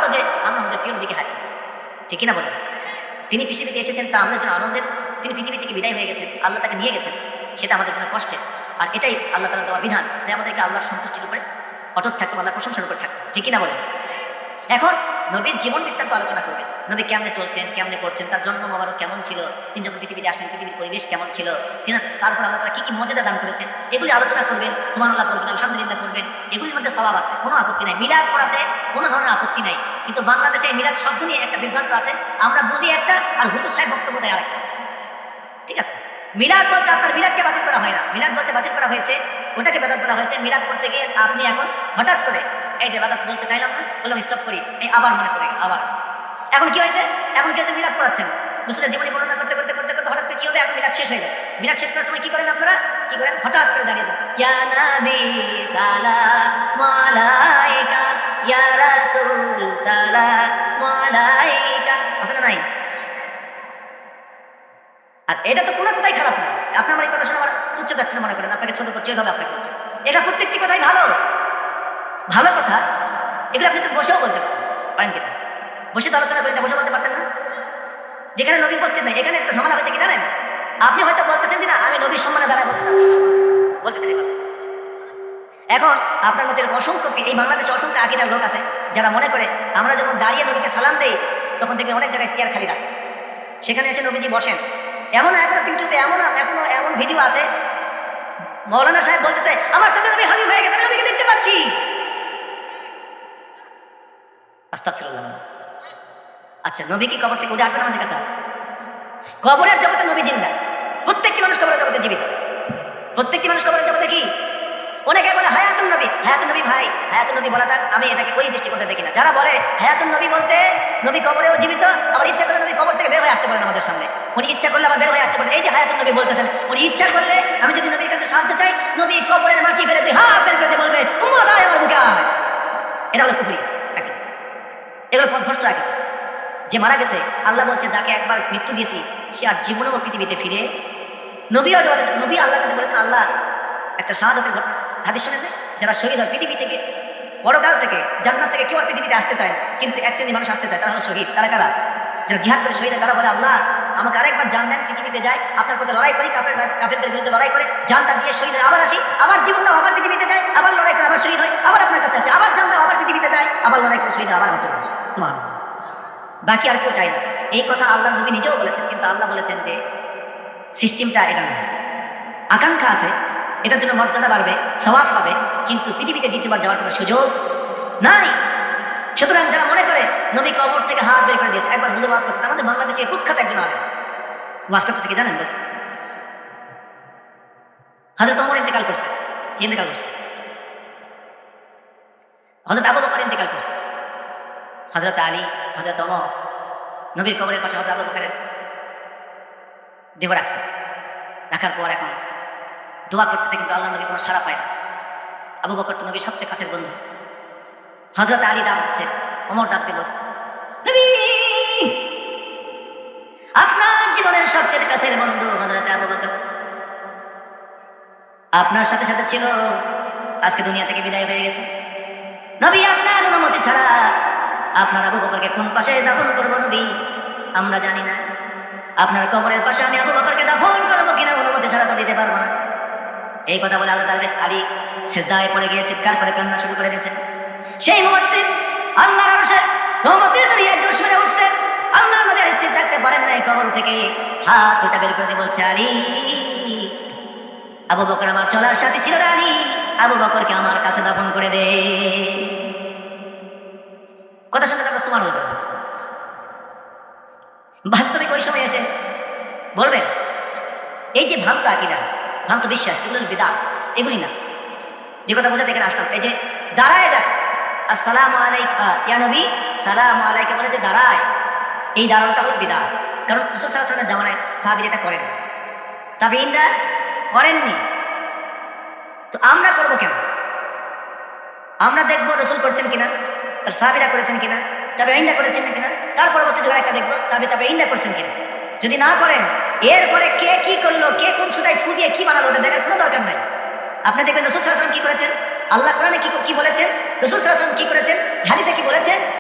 হলো যে আমরা আমাদের প্রিয় নবীকে হারিয়েছি, ঠিক কিনা বলেন? তিনি পৃথিবীতে এসেছেন, তা আমাদের জন্য আনন্দের। তিনি পৃথিবী থেকে বিদায় হয়ে গেছেন, আল্লাহ তাকে নিয়ে গেছেন, সেটা আমাদের জন্য কষ্টের। আর এটাই আল্লাহ তাআলা দেওয়া বিধান, তাই আমাদেরকে আল্লাহর সন্তুষ্টির উপরে অটুট থাকতে, আল্লাহর প্রশংসার উপরে থাকতে, ঠিক কিনা বলেন? এখন নবীর জীবন বৃত্তান্ত আলোচনা করবেন। নবী কেমনে চলছেন, কেমনে পড়ছেন, তার জন্ম মোবারক কেমন ছিল, তিনি যখন পৃথিবীতে আসলেন পৃথিবীর পরিবেশ কেমন ছিল, তিনি তারপর আল্লাহ তাআলা কি মর্যাদা দান করেছেন, এগুলি আলোচনা করবেন। সুবহানাল্লাহ পড়বেন, আলহামদুলিল্লাহ পড়বেন, এগুলির মধ্যে সওয়াব আছে, কোনো আপত্তি নাই। মিলাদ পড়াতে কোনো ধরনের আপত্তি নাই। কিন্তু বাংলাদেশে এই মিলাদ শব্দ নিয়ে একটা বিভ্রান্ত আছে, আমরা বুঝি একটা আর হুজুর সাহেব বক্তব্য দেয় আরেকটা, ঠিক আছে? মিলাদ বলতে আপনার মিলাদকে বাতিল করা হয় না, মিলাদ বলতে বাতিল করা হয়েছে ওটাকে বেদাত বলা হয়েছে। মিলাদ পড়তে গিয়ে আপনি এখন হঠাৎ করে এই যে বেদাত বলতে চাইলাম না, বললাম স্টপ করি, এই আবার মনে পড়ে গেল, আবার এখন কি হয়েছে, এখন কি হয়েছে, মিলাদ পড়াচ্ছেন, রাসূলের জীবনী বর্ণনা করতে করতে করতে করতে হঠাৎ করে কি হবে, এখন মিলাদ শেষ হয়ে যাবে। মিলাদ শেষ করার সময় কি করেন আপনারা, কি করেন, হঠাৎ করে দাঁড়িয়ে যান, ইয়া নবী সালাম আলাইকা, ইয়া রাসূল সালাম আলাইকা, আছে না নাই? আর এটা তো কোনো কথাই খারাপ না। আপনি আমার এই কথা শুনে আমার তুচ্ছ যাচ্ছেন মনে করেন, আপনাকে ছোট করছে, এভাবে আপনাকে করছে, এটা প্রত্যেকটি কথাই ভালো ভালো কথা। এগুলো আপনি তো বসেও বলতে পারেন কিনা, বসে তো আলোচনা করেন, বসে বলতে পারতেন না? যেখানে নবী উপস্থিত নেই, এখানে একটা ঝামেলা হয়েছে কি জানেন? আপনি হয়তো বলতেছেন কিনা আমি নবীর সম্মানে দাঁড়ায় বলতেছেন এবার। এখন আপনার মধ্যে অসংখ্য, এই বাংলাদেশে অসংখ্য আকীদার লোক আছে যারা মনে করে আমরা যখন দাঁড়িয়ে নবীকে সালাম দেই তখন দেখবেন অনেক জায়গায় চেয়ার খালি রাখে, সেখানে এসে নবীজি বসেন। এমন এখনো ইউটিউবে এমন ভিডিও আছে, মৌলানা সাহেব বলতে চায় আমার সামনে নবী হাজির হয়ে গেছে, আমি নবীকে দেখতে পাচ্ছি। আস্তাগফিরুল্লাহ। আচ্ছা, নবী কি কবর থেকে উঠে আসবেন আমাদের কাছে? কবরের জগতে নবী জিন্দা, প্রত্যেকটি মানুষ কবরের জগতে জীবিত, প্রত্যেকটি মানুষ কবরের জগতে কি, অনেকে বলে হায়াতুন নবী, হায়াতুন নবী, ভাই হায়াতুন নবী বলাটা আমি এটাকে ওই দৃষ্টিকোণে দেখি না। যারা বলে হায়াতুন নবী বলতে নবী কবরেও জীবিত, আবার ইচ্ছা করলে নবী কবর থেকে বের হয়ে আসতে পারেন আমাদের সামনে, উনি ইচ্ছা করলে আবার বের হয়ে আসতে পারেন। এই যে হায়াতুন নবী বলতেছেন, উনি ইচ্ছা করলে আমি যদি নবীর কাছে সাহায্য চাই, নবী কবরের মাটি ফেলে দিয়ে হাত বের করে দিয়ে বলবে উম্মত আয় আমার বুকে আয়। এটা হলো কুফরি আকীদা, এগুলো পথভ্রষ্ট আকীদা। যে মারা গেছে, আল্লাহ বলছে যাকে একবার মৃত্যু দিয়েছি সে আর জীবনেও পৃথিবীতে ফিরে, নবীও বলেছেন, নবী আল্লাহর কাছে বলেছেন আল্লাহ একটা শাহাদাতের ঘটনা হাদিস শুনেন, যারা শহীদ হয় পৃথিবী থেকে, পরকাল থেকে, জান্নাত থেকে কেউ আর পৃথিবীতে আসতে চায় না, কিন্তু এক শ্রেণীর মানুষ আসতে চায়, তারা হলো শহীদ। তারা কারা? যারা জিহাদ করে শহীদ হয়, তারা বলে আল্লাহ আমাকে আরেকবার জান দেন, পৃথিবীতে যাই, আপনার প্রতি লড়াই করি, কাফেরদের বিরুদ্ধে লড়াই করে জানটা দিয়ে শহীদ হয়, আবার আসি, আবার জীবন দাও, আবার পৃথিবীতে যাই, আবার লড়াই করে, আবার শহীদ হয়, আবার আপনার কাছে আসি, আবার জান দাও, আবার পৃথিবীতে যাই, আবার লড়াই করে শহীদ হয়, আবার চলে আসি। সুবহানাল্লাহ। বাকি আর কেউ চায় না। এই কথা আল্লাহ নবী নিজেও বলেছেন, কিন্তু আল্লাহ বলেছেন যে সিস্টেমটা এটা না, আকাঙ্ক্ষা আছে, এটার জন্য মর্যাদা বাড়বে, সওয়াব পাবে, কিন্তু পৃথিবীতে দ্বিতীয়বার যাওয়ার কোনো সুযোগ নাই। সুতরাং যারা মনে করে নবী কবর থেকে হাত বের করে দিয়েছে, একবার হুজুর ওয়াজ করতেছে, আমাদের বাংলাদেশে কুখ্যাত একজন আলেম ওয়াজ করতেছে, কি জানেন? বলছে হযরত ওমর ইন্তেকাল করছে, হযরত আবু বকর ইন্তেকাল করছে, হযরত আলী, হযরত ওমর নবীর কবরের পাশে হযরত আবু বকরের দেহ রাখছে, রাখার পর এখন দোয়া করতেছে, কিন্তু আল্লাহ নবী কোনো সাড়া পায় না। আবু বকর তো নবীর সবচেয়ে কাছের বন্ধু। হযরত আলী ডাক দিচ্ছে, ওমর ডাকতে বলছে নবী, আপনার জীবনের সবচেয়ে কাছের বন্ধু হযরত আবু বকর আপনার সাথে সাথে ছিল, আজকে দুনিয়া থেকে বিদায় হয়ে গেছে। নবী আপনার অনুমতি ছাড়া আপনার আবু বকরকে কোন পাশে দাফন করবো নবী আমরা জানি না, আপনার কবরের পাশে আমি আবু বকরকে দাফন করবো কিনা অনুমতি ছাড়া তো দিতে পারবো না। এই কথা বলে হযরত আলী সিজদায় পড়ে গিয়ে চিৎকার করে কান্না শুরু করে দিয়েছেন। সেই মুহূর্তে আল্লাহর আরশের রহমতের দরিয়া জোশ মেরে উঠছে। আল্লাহর নবী আর স্থির থাকতে পারেন না, কবর থেকে হাত দুটা বের করে দিয়ে বলছে আলী, আবু বকর আমার চলার সাথী ছিল রে আলী, আবু বকরকে আমার কাছে দাফন করে দে। কথা শুনে তারপর সুবহানাল্লাহ। বাস্তবিক ওই সময় এসে বলবেন এই যে ভ্রান্ত আকীদা, ভ্রান্ত বিশ্বাস, এগুলো বিদআত, এগুলি না। যে কথা বোঝাতে এখানে আসলাম, এই যে দাঁড়ায় যায় আসসালামু আলাইকা ইয়া নবী সালামু আলাইকা বলে যে দাঁড়ায়, এই দাঁড়ানোটা হলো বিদআত। কারণ রাসূল সাল্লাল্লাহু আলাইহি ওয়াসাল্লামের জামানায় সাহাবীরা এটা করেন, তাবেঈনরা করেননি, তো আমরা করব কেন? আমরা দেখবো রাসূল করছেন কিনা, তার সাহাবীরা করেছেন কিনা, তাবেঈনরা করেছেন কিনা, তার পরবর্তী যুগে একটা দেখবো তাবেঈনরা করছেন কিনা। যদি না করেন, এরপরে কে কি করলো, কে কোন সুতায় ফু দিয়ে কি বানালো, ওটা দেখার কোনো দরকার নাই। আপনি দেখবেন রাসূল সাল্লাল্লাহু আলাইহি ওয়াসাল্লাম কি করেছেন, আল্লাহ কোরআনে কি বলেছেন, রাসূল সাল্লাল্লাহু আলাইহি ওয়াসাল্লাম কি করেছেন, হাদিসে কি বলেছেন,